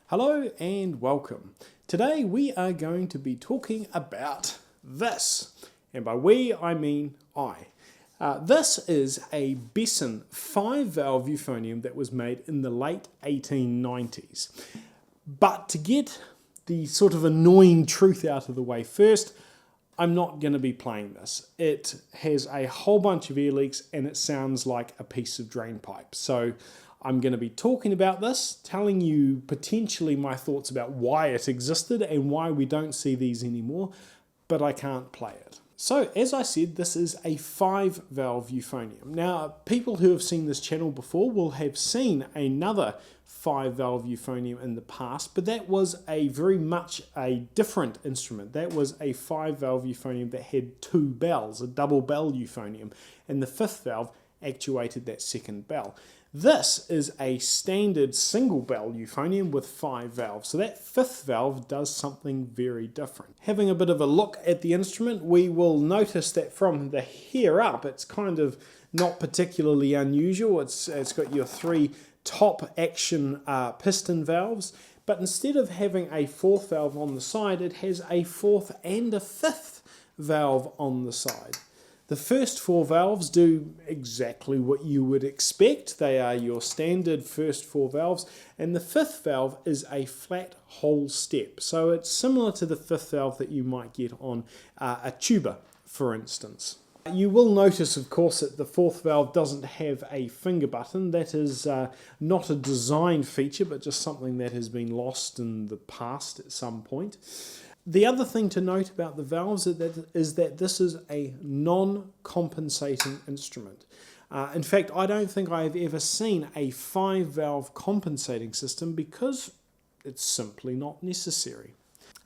Hello and welcome. Today we are going to be talking about this, and by we I mean I. This is a Besson 5-valve euphonium that was made in the late 1890s. But to get the sort of annoying truth out of the way first, I'm not going to be playing this. It has a whole bunch of air leaks and it sounds like a piece of drain pipe. So I'm going to be talking about this, telling you potentially my thoughts about why it existed and why we don't see these anymore, but I can't play it. So, as I said, this is a 5-valve euphonium. Now, people who have seen this channel before will have seen another 5-valve euphonium in the past, but that was a very much a different instrument. That was a 5-valve euphonium that had 2 bells, a double bell euphonium, and the 5th valve actuated that second bell. This is a standard single bell euphonium with 5 valves, so that 5th valve does something very different. Having a bit of a look at the instrument, we will notice that from the hair up, it's kind of not particularly unusual. It's got your 3 top action piston valves, but instead of having a 4th valve on the side, it has a 4th and a 5th valve on the side. The first 4 valves do exactly what you would expect. They are your standard first 4 valves, and the 5th valve is a flat hole step. So it's similar to the 5th valve that you might get on a tuba, for instance. You will notice, of course, that the 4th valve doesn't have a finger button. That is not a design feature, but just something that has been lost in the past at some point. The other thing to note about the valves is that this is a non-compensating instrument. In fact, I don't think I've ever seen a 5-valve compensating system because it's simply not necessary.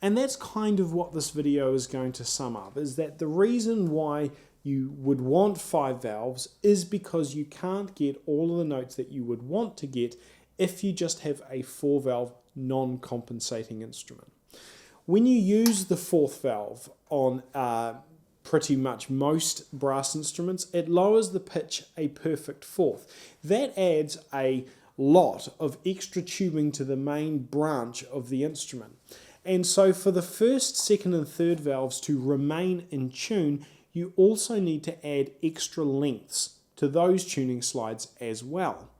And that's kind of what this video is going to sum up, is that the reason why you would want 5 valves is because you can't get all of the notes that you would want to get if you just have a 4-valve non-compensating instrument. When you use the 4th valve on pretty much most brass instruments, it lowers the pitch a perfect 4th. That adds a lot of extra tubing to the main branch of the instrument. And so for the 1st, 2nd and 3rd valves to remain in tune, you also need to add extra lengths to those tuning slides as well.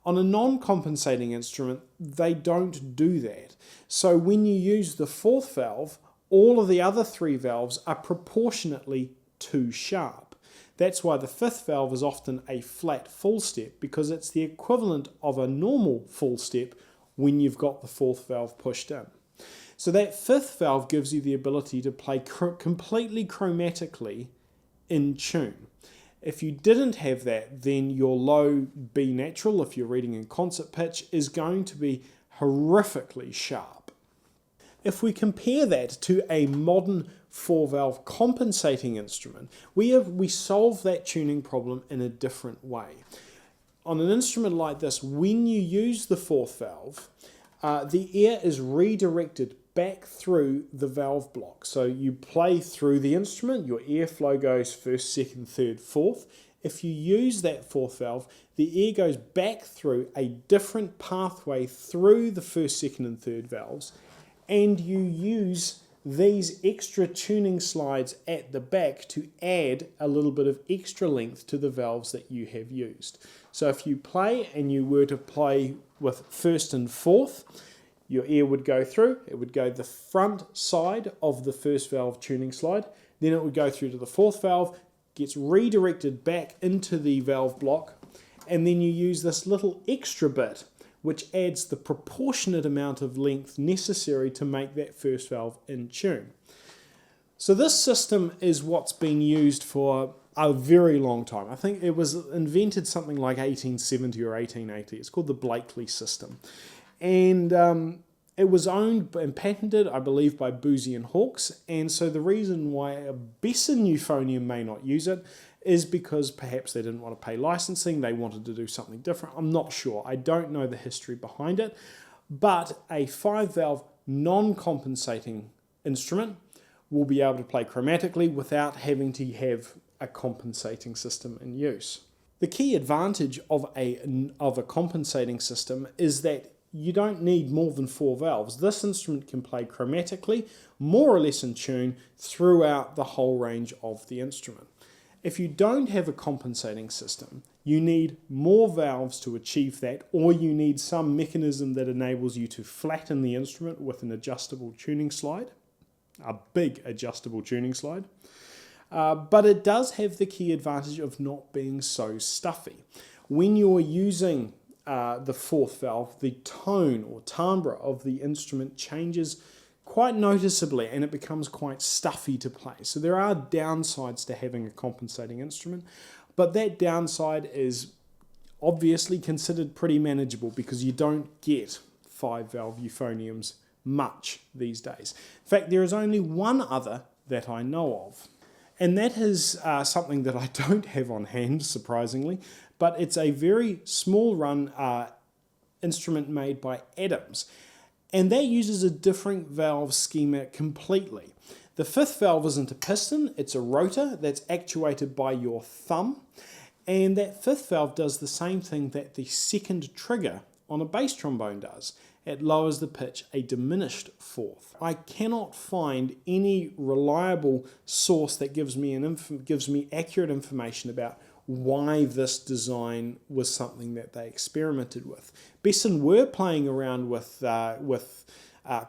On a non-compensating instrument, they don't do that. So when you use the 4th valve, all of the other 3 valves are proportionately too sharp. That's why the 5th valve is often a flat full step, because it's the equivalent of a normal full step when you've got the 4th valve pushed in. So that 5th valve gives you the ability to play completely chromatically in tune. If you didn't have that, then your low B natural, if you're reading in concert pitch, is going to be horrifically sharp. If we compare that to a modern 4-valve compensating instrument, we solve that tuning problem in a different way. On an instrument like this, when you use the 4th valve, the air is redirected back through the valve block. So you play through the instrument, your airflow goes 1st, 2nd, 3rd, 4th. If you use that 4th valve, the air goes back through a different pathway through the 1st, 2nd and 3rd valves, and you use these extra tuning slides at the back to add a little bit of extra length to the valves that you have used. So if you play and you were to play with 1st and 4th, your air would go through, it would go the front side of the 1st valve tuning slide, then it would go through to the 4th valve, gets redirected back into the valve block, and then you use this little extra bit which adds the proportionate amount of length necessary to make that 1st valve in tune. So this system is what's been used for a very long time. I think it was invented something like 1870 or 1880. It's called the Blakely system. And it was owned and patented, I believe, by Boozy and Hawkes. And so the reason why a Besson euphonium may not use it is because perhaps they didn't want to pay licensing, they wanted to do something different. I'm not sure. I don't know the history behind it. But a 5-valve non-compensating instrument will be able to play chromatically without having to have a compensating system in use. The key advantage of a compensating system is that you don't need more than 4 valves. This instrument can play chromatically, more or less in tune, throughout the whole range of the instrument. If you don't have a compensating system, you need more valves to achieve that, or you need some mechanism that enables you to flatten the instrument with an adjustable tuning slide, a big adjustable tuning slide. But it does have the key advantage of not being so stuffy. When you're using the 4th valve, the tone or timbre of the instrument changes quite noticeably, and it becomes quite stuffy to play. So there are downsides to having a compensating instrument, but that downside is obviously considered pretty manageable because you don't get 5-valve euphoniums much these days. In fact, there is only one other that I know of, and that is something that I don't have on hand, surprisingly, but it's a very small run instrument made by Adams. And that uses a different valve schema completely. The 5th valve isn't a piston, it's a rotor that's actuated by your thumb. And that 5th valve does the same thing that the 2nd trigger on a bass trombone does. It lowers the pitch a diminished 4th. I cannot find any reliable source that gives me accurate information about why this design was something that they experimented with. Besson were playing around with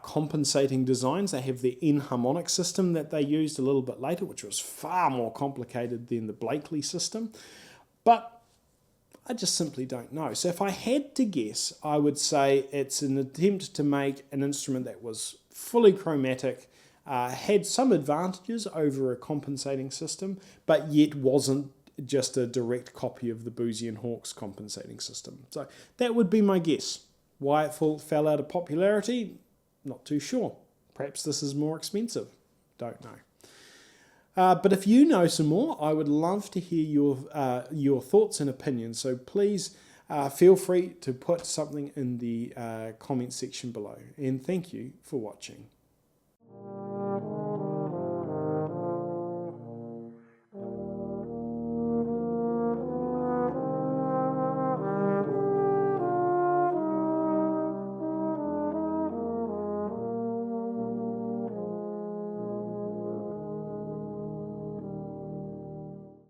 compensating designs. They have the enharmonic system that they used a little bit later, which was far more complicated than the Blakely system. But I just simply don't know. So if I had to guess, I would say it's an attempt to make an instrument that was fully chromatic, had some advantages over a compensating system, but yet wasn't just a direct copy of the Boozy and Hawkes compensating system. So that would be my guess. Why it fell out of popularity, not too sure. Perhaps this is more expensive. Don't know. But if you know some more, I would love to hear your thoughts and opinions. So please feel free to put something in the comment section below. And thank you for watching.